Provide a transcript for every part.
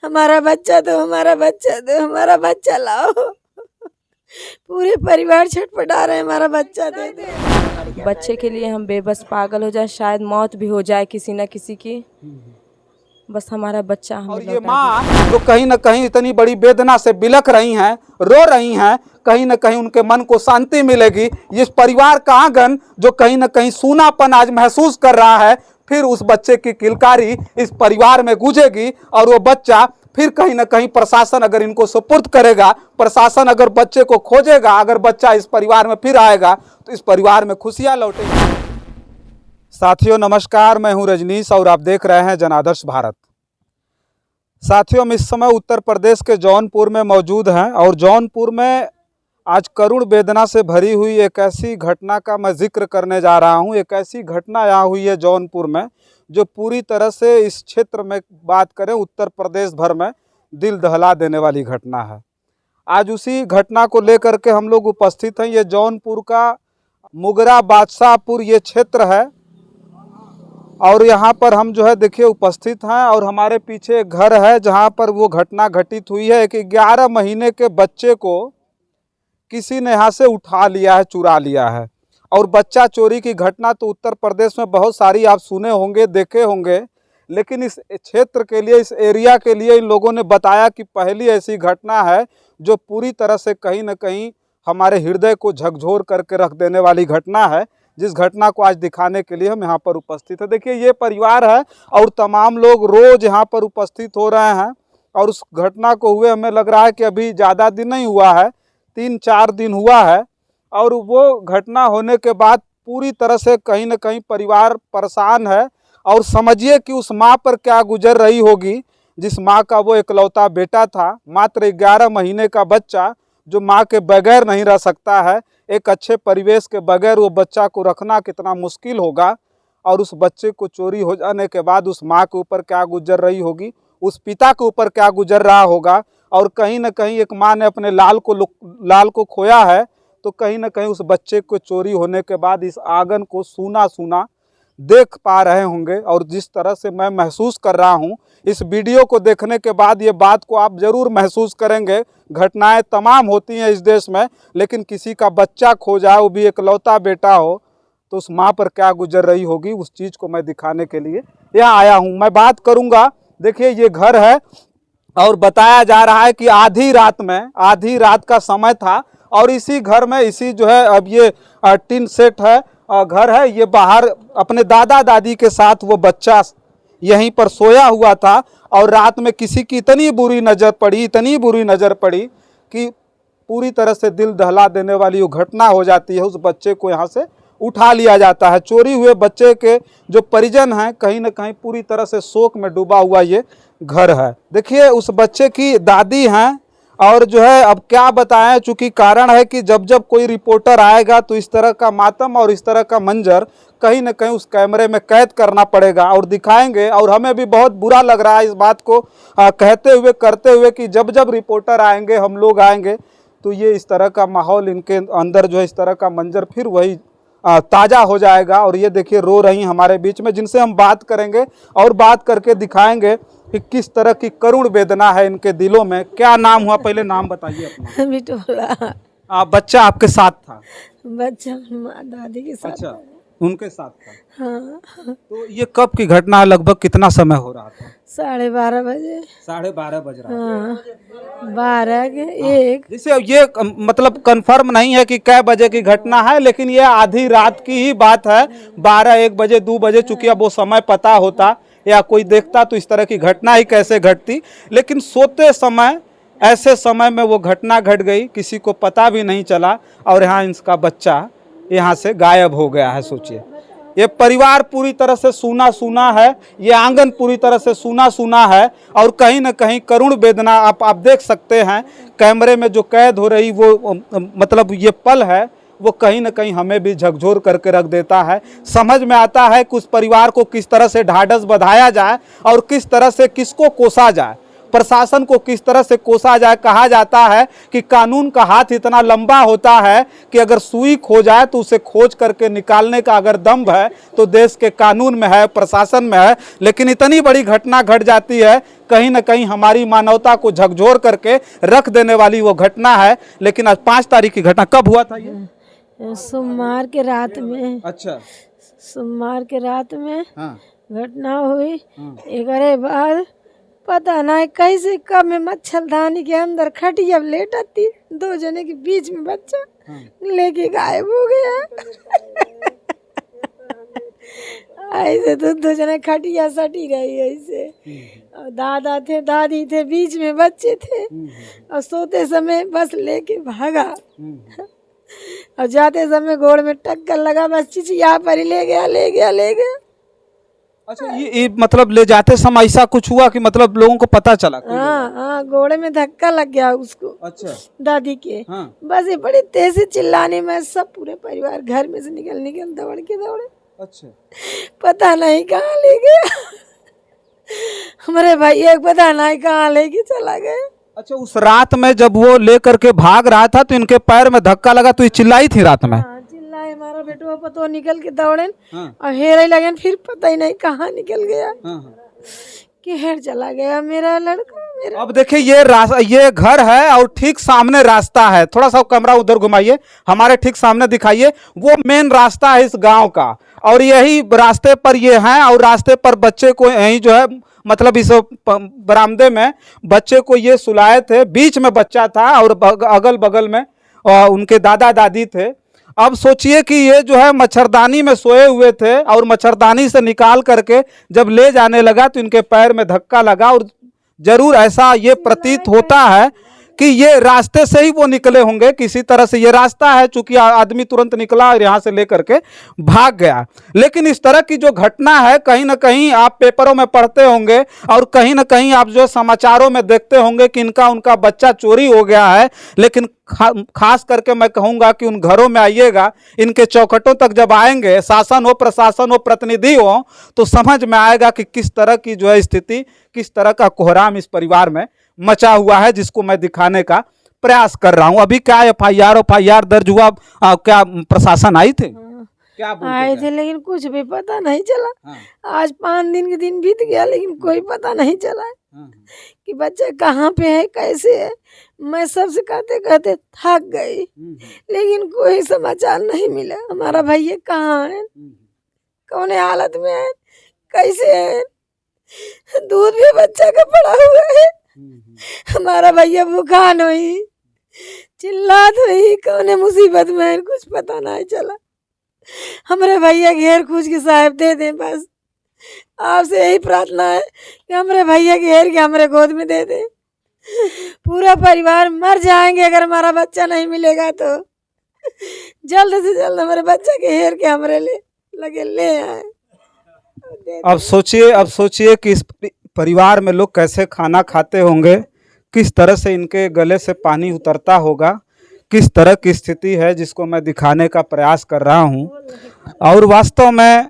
हमारा बच्चा दो, हमारा बच्चा दो, हमारा बच्चा लाओ। पूरे परिवार छटपटा रहे हैं, हमारा बच्चा दे दे। बच्चे के लिए हम बेबस पागल हो जाए, शायद मौत भी हो जाए किसी न किसी की, बस हमारा बच्चा हमें और ये लौटा माँ जो कहीं न कहीं इतनी बड़ी वेदना से बिलख रही हैं, रो रही हैं, कहीं न कहीं उनके मन को शांति मिलेगी। इस परिवार का आंगन जो कहीं न कहीं सूनापन आज महसूस कर रहा है, फिर उस बच्चे की किलकारी इस परिवार में गूंजेगी और वो बच्चा फिर कहीं न कहीं प्रशासन अगर इनको सुपुर्द करेगा, प्रशासन अगर बच्चे को खोजेगा, अगर बच्चा इस परिवार में फिर आएगा तो इस परिवार में खुशियां लौटेगी। साथियों नमस्कार, मैं हूं रजनीश और आप देख रहे हैं जनादर्श भारत। साथियों हम इस समय उत्तर प्रदेश के जौनपुर में मौजूद हैं और जौनपुर में आज करुण वेदना से भरी हुई एक ऐसी घटना का मैं जिक्र करने जा रहा हूं। एक ऐसी घटना यहाँ हुई है जौनपुर में जो पूरी तरह से इस क्षेत्र में बात करें उत्तर प्रदेश भर में दिल दहला देने वाली घटना है। आज उसी घटना को लेकर के हम लोग उपस्थित हैं। ये जौनपुर का मुगरा बादशाहपुर ये क्षेत्र है और यहाँ पर हम जो है देखिए उपस्थित हैं और हमारे पीछे एक घर है जहाँ पर वो घटना घटित हुई है। एक 11 महीने के बच्चे को किसी ने यहाँ से उठा लिया है, चुरा लिया है। और बच्चा चोरी की घटना तो उत्तर प्रदेश में बहुत सारी आप सुने होंगे, देखे होंगे, लेकिन इस क्षेत्र के लिए, इस एरिया के लिए इन लोगों ने बताया कि पहली ऐसी घटना है जो पूरी तरह से कहीं न कहीं हमारे हृदय को झकझोर करके रख देने वाली घटना है, जिस घटना को आज दिखाने के लिए हम यहाँ पर उपस्थित हैं। देखिए ये परिवार है और तमाम लोग रोज़ यहाँ पर उपस्थित हो रहे हैं और उस घटना को हुए हमें लग रहा है कि अभी ज़्यादा दिन नहीं हुआ है, 3-4 दिन हुआ है। और वो घटना होने के बाद पूरी तरह से कहीं न कहीं परिवार परेशान है और समझिए कि उस माँ पर क्या गुजर रही होगी, जिस माँ का वो इकलौता बेटा था, मात्र 11 महीने का बच्चा जो माँ के बगैर नहीं रह सकता है। एक अच्छे परिवेश के बगैर वो बच्चा को रखना कितना मुश्किल होगा और उस बच्चे को चोरी हो जाने के बाद उस माँ के ऊपर क्या गुजर रही होगी, उस पिता के ऊपर क्या गुजर रहा होगा। और कहीं न कहीं एक माँ ने अपने लाल को खोया है तो कहीं न कहीं उस बच्चे को चोरी होने के बाद इस आंगन को सूना सूना देख पा रहे होंगे। और जिस तरह से मैं महसूस कर रहा हूँ, इस वीडियो को देखने के बाद ये बात को आप ज़रूर महसूस करेंगे। घटनाएं तमाम होती हैं इस देश में, लेकिन किसी का बच्चा खो जाए, वो भी इकलौता बेटा हो, तो उस माँ पर क्या गुजर रही होगी, उस चीज़ को मैं दिखाने के लिए यहाँ आया हूँ। मैं बात करूँगा, देखिए ये घर है और बताया जा रहा है कि आधी रात का समय था और इसी घर में, इसी जो है अब ये टिन सेट है घर है, ये बाहर अपने दादा दादी के साथ वो बच्चा यहीं पर सोया हुआ था और रात में किसी की इतनी बुरी नज़र पड़ी कि पूरी तरह से दिल दहला देने वाली वो घटना हो जाती है। उस बच्चे को यहाँ से उठा लिया जाता है। चोरी हुए बच्चे के जो परिजन हैं कहीं न कहीं पूरी तरह से शोक में डूबा हुआ ये घर है। देखिए उस बच्चे की दादी हैं और जो है अब क्या बताएं, चूँकि कारण है कि जब जब कोई रिपोर्टर आएगा तो इस तरह का मातम और इस तरह का मंजर कहीं न कहीं उस कैमरे में कैद करना पड़ेगा और दिखाएंगे। और हमें भी बहुत बुरा लग रहा है इस बात को कहते हुए करते हुए कि जब जब रिपोर्टर आएंगे, हम लोग आएंगे, तो ये इस तरह का माहौल इनके अंदर जो है, इस तरह का मंजर फिर वही ताज़ा हो जाएगा। और ये देखिए रो रही हमारे बीच में, जिनसे हम बात करेंगे और बात करके दिखाएंगे कि किस तरह की करुण वेदना है इनके दिलों में। क्या नाम हुआ, पहले नाम बताइए अपना। बिटोला। बच्चा आपके साथ था? बच्चा माँ दादी के साथ। अच्छा, उनके साथ था। हाँ। तो ये कब की घटना है, लगभग कितना समय हो रहा था? 12:30 बजे। 12:30 बज रहा था। हाँ, 12 के 1। जैसे ये मतलब कंफर्म नहीं है कि कै बजे की घटना है, लेकिन ये आधी रात की ही बात है। 12-1 बजे 2 बजे, चूंकि अब वो समय पता होता या कोई देखता तो इस तरह की घटना ही कैसे घटती, लेकिन सोते समय ऐसे समय में वो घटना घट गई, किसी को पता भी नहीं चला और यहाँ इसका बच्चा यहाँ से गायब हो गया है। सोचिए ये परिवार पूरी तरह से सूना सूना है, ये आंगन पूरी तरह से सूना सूना है और कहीं न कहीं करुण वेदना आप देख सकते हैं कैमरे में जो कैद हो रही वो मतलब ये पल है, वो कहीं न कहीं हमें भी झकझोर करके रख देता है। समझ में आता है कि उस परिवार को किस तरह से ढाढ़स बंधाया जाए और किस तरह से किसको कोसा जाए। प्रशासन को किस तरह से कोसा जाए। कहा जाता है कि कानून का हाथ इतना लंबा होता है कि अगर सुई खो जाए तो उसे खोज करके निकालने का अगर दम है तो देश के कानून में है, प्रशासन में है। लेकिन इतनी बड़ी घटना घट जाती है, कहीं ना कहीं हमारी मानवता को झकझोर करके रख देने वाली वो घटना है। लेकिन आज 5 तारीख की घटना कब हुआ था ये? सोमवार के रात में। अच्छा। सोमवार के रात में हाँ। घटना हुई। एकरे बाद पता नहीं कैसे कब में मच्छरदानी के अंदर खटिया लेटा थी, 2 जने के बीच में बच्चा लेके गायब हो गया। ऐसे तो 2 जने खटिया सटी रही ऐसे। और दादा थे, दादी थे, बीच में बच्चे थे। और सोते समय बस लेके भागा। और जाते समय गोड़ में टक्कर लगा, बस चिचिया पर ही ले गया, ले गया, ले गया। अच्छा, ये मतलब ले जाते समय ऐसा कुछ हुआ कि मतलब लोगों को पता चला? हाँ, घोड़े में धक्का लग गया उसको। अच्छा। दादी के। हाँ। बस ये बड़ी तेज से चिल्लाने में सब पूरे परिवार घर में से निकल दौड़ के दौड़े। अच्छा। पता नहीं कहाँ ले गया। हमारे भाई एक पता नहीं कहाँ लेके चला गया। अच्छा, उस रात में जब वो ले करके भाग रहा था तो इनके पैर में धक्का लगा तो ये चिल्लाई थी रात में? हाँ, चिल्लाए। हमारा बेटवा पतो निकल के दौड़े। हाँ। और हेरे लगे, फिर पता ही नहीं कहाँ निकल गया। हाँ। कि हेर चला गया मेरा लड़का। मेरा अब देखिए ये घर है और ठीक सामने रास्ता है। थोड़ा सा कैमरा उधर घुमाइए, हमारे ठीक सामने दिखाइए। वो मेन रास्ता है इस गांव का और यही रास्ते पर ये हैं। और रास्ते पर बच्चे को यही जो है मतलब इस बरामदे में बच्चे को ये सुलाए थे। बीच में बच्चा था और अगल बगल में उनके दादा दादी थे। अब सोचिए कि ये जो है मच्छरदानी में सोए हुए थे और मच्छरदानी से निकाल करके जब ले जाने लगा तो इनके पैर में धक्का लगा। और जरूर ऐसा ये प्रतीत होता है कि ये रास्ते से ही वो निकले होंगे किसी तरह से। ये रास्ता है, चूंकि आदमी तुरंत निकला और यहाँ से लेकर के भाग गया। लेकिन इस तरह की जो घटना है कहीं ना कहीं आप पेपरों में पढ़ते होंगे और कहीं ना कहीं आप जो समाचारों में देखते होंगे कि उनका बच्चा चोरी हो गया है। लेकिन खास करके मैं कहूँगा कि उन घरों में आइएगा, इनके चौखटों तक जब आएंगे, शासन हो, प्रशासन हो, प्रतिनिधि हो, तो समझ में आएगा कि किस तरह की जो है स्थिति, किस तरह का कोहराम इस परिवार में मचा हुआ है, जिसको मैं दिखाने का प्रयास कर रहा हूं। अभी क्या एफआईआर दर्ज हुआ? क्या प्रशासन आई थे? क्या आए थे लेकिन कुछ भी पता नहीं चला। हाँ। आज 5 दिन के दिन बीत गया लेकिन कोई पता नहीं चला कि बच्चा कहाँ पे है, कैसे है। मैं सबसे कहते कहते थक गई लेकिन कोई समाचार नहीं मिला। हमारा भैया कहाँ है, कौन हालत में है, कैसे है। दूध भी बच्चा का पड़ा हुआ है। हमारा भैया भूखान हुई, चिल्लात हुई, कौन मुसीबत में है, कुछ पता नहीं चला। हमारे भैया घेर खोज के साहब दे दें, बस आपसे यही प्रार्थना है कि हमारे भैया घेर के हमारे गोद में दे दें। पूरा परिवार मर जाएंगे अगर हमारा बच्चा नहीं मिलेगा तो। जल्द से जल्द हमारे बच्चा के घेर के हमारे ले आए। अब सोचिए कि इस परिवार में लोग कैसे खाना खाते होंगे, किस तरह से इनके गले से पानी उतरता होगा, किस तरह की स्थिति है जिसको मैं दिखाने का प्रयास कर रहा हूं। और वास्तव में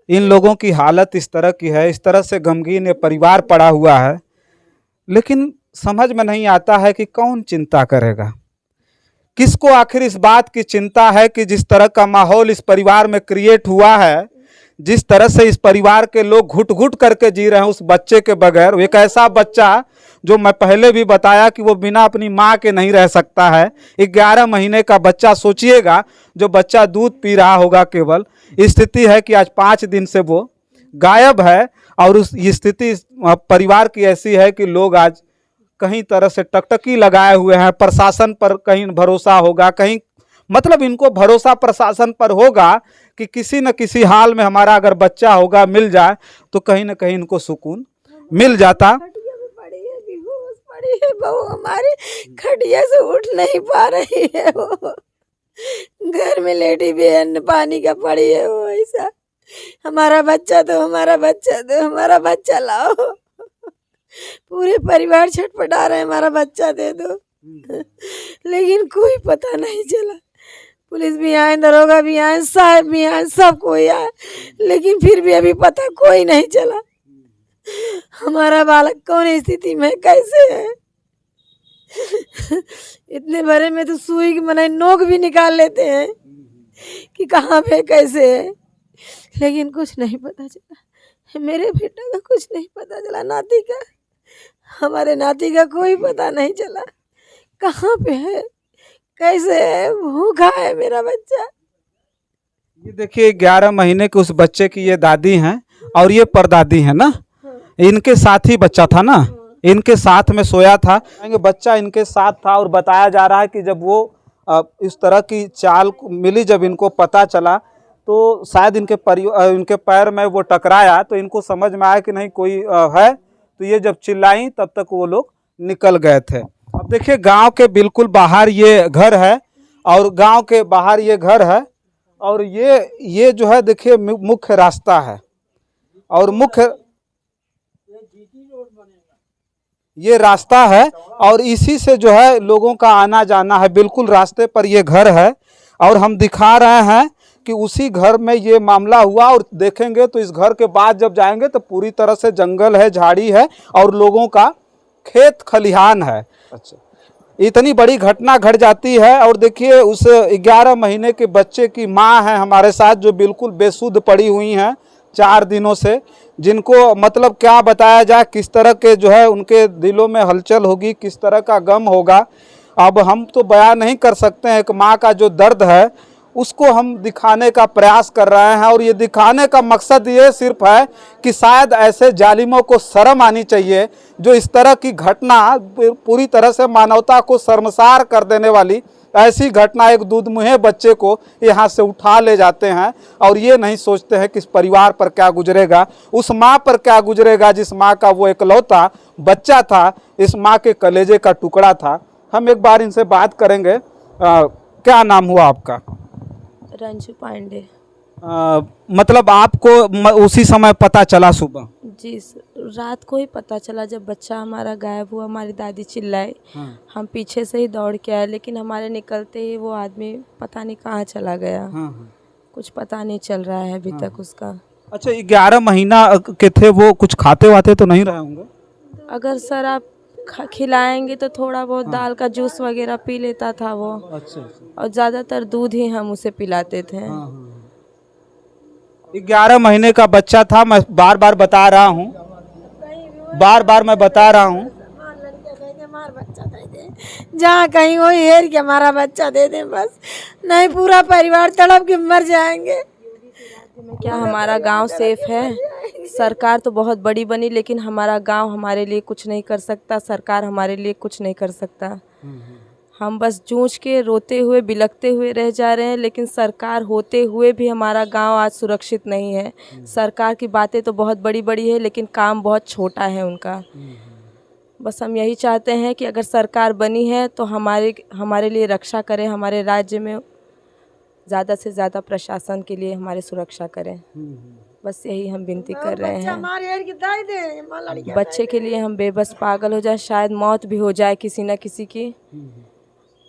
इन लोगों की हालत इस तरह की है, इस तरह से गमगीन ये परिवार पड़ा हुआ है। लेकिन समझ में नहीं आता है कि कौन चिंता करेगा, किसको आखिर इस बात की चिंता है कि जिस तरह का माहौल इस परिवार में क्रिएट हुआ है, जिस तरह से इस परिवार के लोग घुट घुट करके जी रहे हैं उस बच्चे के बगैर। एक ऐसा बच्चा जो मैं पहले भी बताया कि वो बिना अपनी माँ के नहीं रह सकता है। 11 महीने का बच्चा, सोचिएगा, जो बच्चा दूध पी रहा होगा केवल। स्थिति है कि आज 5 दिन से वो गायब है। और उस स्थिति परिवार की ऐसी है कि लोग आज कहीं तरह से टकटकी लगाए हुए हैं। प्रशासन पर कहीं भरोसा होगा, कहीं मतलब इनको भरोसा प्रशासन पर होगा कि किसी न किसी हाल में हमारा अगर बच्चा होगा, मिल जाए तो कहीं न कहीं इनको सुकून मिल जाता। पड़ी है बहू हमारी, खटिया से उठ नहीं पा रही है। वो घर में लेटी भी है, पानी का पड़ी है वो। ऐसा हमारा बच्चा दो, हमारा बच्चा दो, हमारा बच्चा लाओ। पूरे परिवार छटपटा रहे, हमारा बच्चा दे दो। लेकिन कोई पता नहीं चला। पुलिस भी आए, दरोगा भी आए, साहब भी आए, सब कोई आए, लेकिन फिर भी अभी पता कोई नहीं चला। हमारा बालक कौन स्थिति में कैसे है। इतने बड़े में तो सुई की मने नोक भी निकाल लेते हैं कि कहाँ पे कैसे है, लेकिन कुछ नहीं पता चला। मेरे बेटा का कुछ नहीं पता चला, नाती का, हमारे नाती का कोई पता नहीं चला कहाँ पे है कैसे है। भूखा है मेरा बच्चा। ये देखिए 11 महीने के उस बच्चे की ये दादी हैं और ये परदादी है ना, इनके साथ ही बच्चा था ना, इनके साथ में सोया था, बच्चा इनके साथ था। और बताया जा रहा है कि जब वो इस तरह की चाल मिली, जब इनको पता चला तो शायद इनके पैर में वो टकराया तो इनको समझ में आया कि नहीं कोई है, तो ये जब चिल्लाई तब तक वो लोग निकल गए थे। अब देखिए गांव के बिल्कुल बाहर ये घर है और गांव के बाहर ये घर है और ये जो है देखिए मुख्य रास्ता है और ये रास्ता है और इसी से जो है लोगों का आना जाना है। बिल्कुल रास्ते पर ये घर है और हम दिखा रहे हैं कि उसी घर में ये मामला हुआ। और देखेंगे तो इस घर के बाद जब जाएंगे तो पूरी तरह से जंगल है, झाड़ी है और लोगों का खेत खलिहान है। अच्छा, इतनी बड़ी घटना घट जाती है। और देखिए उस 11 महीने के बच्चे की माँ है हमारे साथ, जो बिल्कुल बेसुध पड़ी हुई हैं 4 दिनों से, जिनको मतलब क्या बताया जाए किस तरह के जो है उनके दिलों में हलचल होगी, किस तरह का गम होगा। अब हम तो बयान नहीं कर सकते हैं। एक माँ का जो दर्द है उसको हम दिखाने का प्रयास कर रहे हैं और ये दिखाने का मकसद ये सिर्फ है कि शायद ऐसे जालिमों को शर्म आनी चाहिए जो इस तरह की घटना, पूरी तरह से मानवता को शर्मसार कर देने वाली ऐसी घटना, एक दूधमुहे बच्चे को यहाँ से उठा ले जाते हैं और ये नहीं सोचते हैं कि इस परिवार पर क्या गुजरेगा, उस माँ पर क्या गुजरेगा जिस माँ का वो एकलौता बच्चा था, इस माँ के कलेजे का टुकड़ा था। हम एक बार इनसे बात करेंगे। क्या नाम हुआ आपका? रंजू पांडे। मतलब आपको उसी समय पता चला सुबह? जी रात को ही पता चला जब बच्चा हमारा गायब हुआ। हमारी दादी चिल्लाई, हम पीछे से ही दौड़ के आए, लेकिन हमारे निकलते ही वो आदमी पता नहीं कहाँ चला गया। कुछ पता नहीं चल रहा है अभी तक उसका। अच्छा, 11 महीना के थे वो, कुछ खाते वाते तो नहीं रहे होंगे? अगर सर आप खिलाएंगे तो थोड़ा बहुत दाल का जूस वगैरह पी लेता था वो। अच्छा। और ज़्यादातर दूध ही हम उसे पिलाते थे। 11 महीने का बच्चा था। मैं बार बार बता रहा हूँ, जहाँ कहीं वो हेर के हमारा बच्चा दे दे बस, नहीं पूरा परिवार तड़प के मर जाएंगे। क्या हमारा गांव सेफ है? सरकार तो बहुत बड़ी बनी, लेकिन हमारा गांव हमारे लिए कुछ नहीं कर सकता, सरकार हमारे लिए कुछ नहीं कर सकता। हम बस जूझ के रोते हुए बिलखते हुए रह जा रहे हैं, लेकिन सरकार होते हुए भी हमारा गांव आज सुरक्षित नहीं है। सरकार की बातें तो बहुत बड़ी बड़ी है, लेकिन काम बहुत छोटा है उनका। बस हम यही चाहते हैं कि अगर सरकार बनी है तो हमारे लिए रक्षा करें, हमारे राज्य में ज़्यादा से ज़्यादा प्रशासन के लिए हमारी सुरक्षा करें। बस यही हम विनती कर रहे हैं। बच्चे के लिए हम बेबस पागल हो जाए, शायद मौत भी हो जाए किसी न किसी की।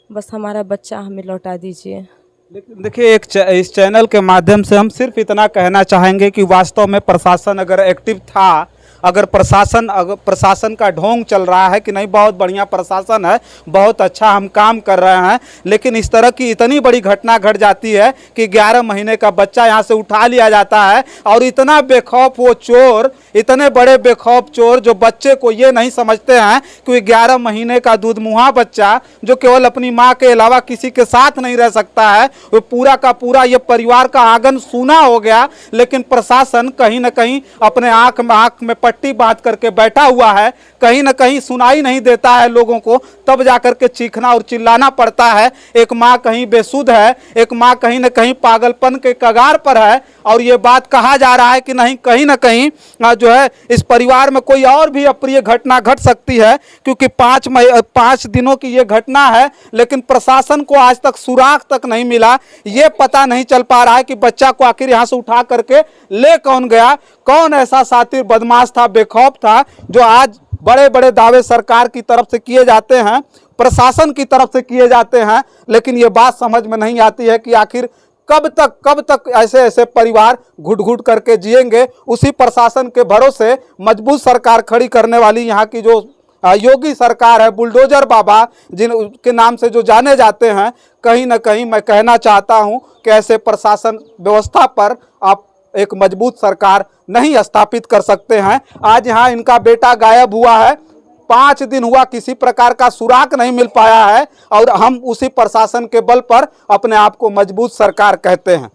बस हमारा बच्चा हमें लौटा दीजिए। लेकिन देखिए इस चैनल के माध्यम से हम सिर्फ इतना कहना चाहेंगे कि वास्तव में प्रशासन अगर एक्टिव था, अगर प्रशासन का ढोंग चल रहा है कि नहीं बहुत बढ़िया प्रशासन है, बहुत अच्छा हम काम कर रहे हैं, लेकिन इस तरह की इतनी बड़ी घटना घट जाती है कि 11 महीने का बच्चा यहाँ से उठा लिया जाता है। और इतना बेखौफ वो चोर, इतने बड़े बेखौफ चोर जो बच्चे को ये नहीं समझते हैं कि 11 महीने का दूधमुहा बच्चा जो केवल अपनी माँ के अलावा किसी के साथ नहीं रह सकता है, वो पूरा का पूरा ये परिवार का आंगन सूना हो गया। लेकिन प्रशासन कहीं ना कहीं अपने आँख में पट्टी बांध करके बैठा हुआ है, कहीं ना कहीं सुनाई नहीं देता है लोगों को, तब जाकर के चीखना और चिल्लाना पड़ता है। एक माँ कहीं बेसुध है, एक माँ कहीं ना कहीं पागलपन के कगार पर है। और ये बात कहा जा रहा है कि नहीं कहीं ना कहीं जो है इस परिवार में कोई और भी अप्रिय घटना घट सकती है, क्योंकि 5 दिनों की ये घटना है, लेकिन प्रशासन को आज तक सुराग तक नहीं मिला। ये पता नहीं चल पा रहा है कि बच्चा को आखिर यहाँ से उठा करके ले कौन गया, कौन ऐसा सातिर बदमाश था, बेखौफ था, जो आज बड़े बड़े दावे सरकार की तरफ से किए जाते हैं, प्रशासन की तरफ से किए जाते हैं, लेकिन ये बात समझ में नहीं आती है कि आखिर कब तक ऐसे ऐसे परिवार घुट घुट करके जिएंगे। उसी प्रशासन के भरोसे मजबूत सरकार खड़ी करने वाली यहाँ की जो योगी सरकार है, बुलडोजर बाबा जिनके नाम से जो जाने जाते हैं, कहीं ना कहीं मैं कहना चाहता हूं कि ऐसे प्रशासन व्यवस्था पर आप एक मजबूत सरकार नहीं स्थापित कर सकते हैं। आज यहाँ इनका बेटा गायब हुआ है, 5 दिन हुआ, किसी प्रकार का सुराग नहीं मिल पाया है और हम उसी प्रशासन के बल पर अपने आप को मजबूत सरकार कहते हैं।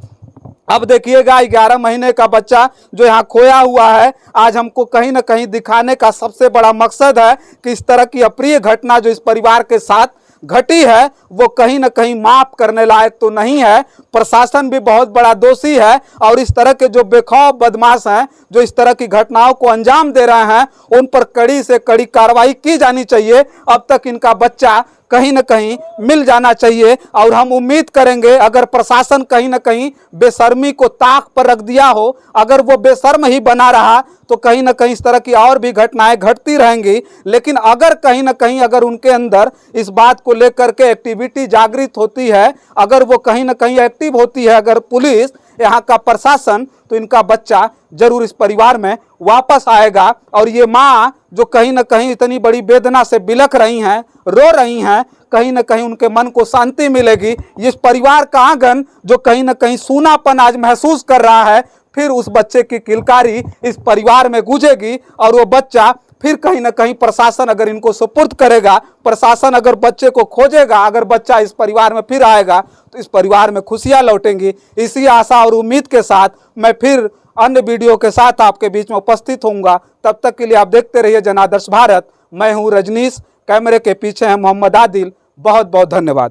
अब देखिएगा 11 महीने का बच्चा जो यहाँ खोया हुआ है, आज हमको कहीं ना कहीं दिखाने का सबसे बड़ा मकसद है कि इस तरह की अप्रिय घटना जो इस परिवार के साथ घटी है वो कहीं ना कहीं माफ करने लायक तो नहीं है। प्रशासन भी बहुत बड़ा दोषी है और इस तरह के जो बेखौफ बदमाश हैं जो इस तरह की घटनाओं को अंजाम दे रहे हैं, उन पर कड़ी से कड़ी कार्रवाई की जानी चाहिए। अब तक इनका बच्चा कहीं न कहीं मिल जाना चाहिए और हम उम्मीद करेंगे अगर प्रशासन कहीं न कहीं बेशर्मी को ताक पर रख दिया हो, अगर वो बेशर्म ही बना रहा तो कहीं न कहीं इस तरह की और भी घटनाएं घटती रहेंगी। लेकिन अगर कहीं न कहीं अगर उनके अंदर इस बात को लेकर के एक्टिविटी जागृत होती है, अगर वो कहीं न कहीं एक्टिव होती है, अगर पुलिस, यहाँ का प्रशासन, तो इनका बच्चा जरूर इस परिवार में वापस आएगा। और ये माँ जो कहीं न कहीं इतनी बड़ी वेदना से बिलख रही हैं, रो रही हैं, कहीं न कहीं उनके मन को शांति मिलेगी। इस परिवार का आंगन जो कहीं न कहीं सूनापन आज महसूस कर रहा है, फिर उस बच्चे की किलकारी इस परिवार में गूंजेगी और वो बच्चा फिर कहीं ना कहीं प्रशासन अगर इनको सुपुर्द करेगा, प्रशासन अगर बच्चे को खोजेगा, अगर बच्चा इस परिवार में फिर आएगा तो इस परिवार में खुशियां लौटेंगी। इसी आशा और उम्मीद के साथ मैं फिर अन्य वीडियो के साथ आपके बीच में उपस्थित होऊंगा। तब तक के लिए आप देखते रहिए जनादर्श भारत। मैं हूं रजनीश, कैमरे के पीछे हैं मोहम्मद आदिल। बहुत बहुत धन्यवाद।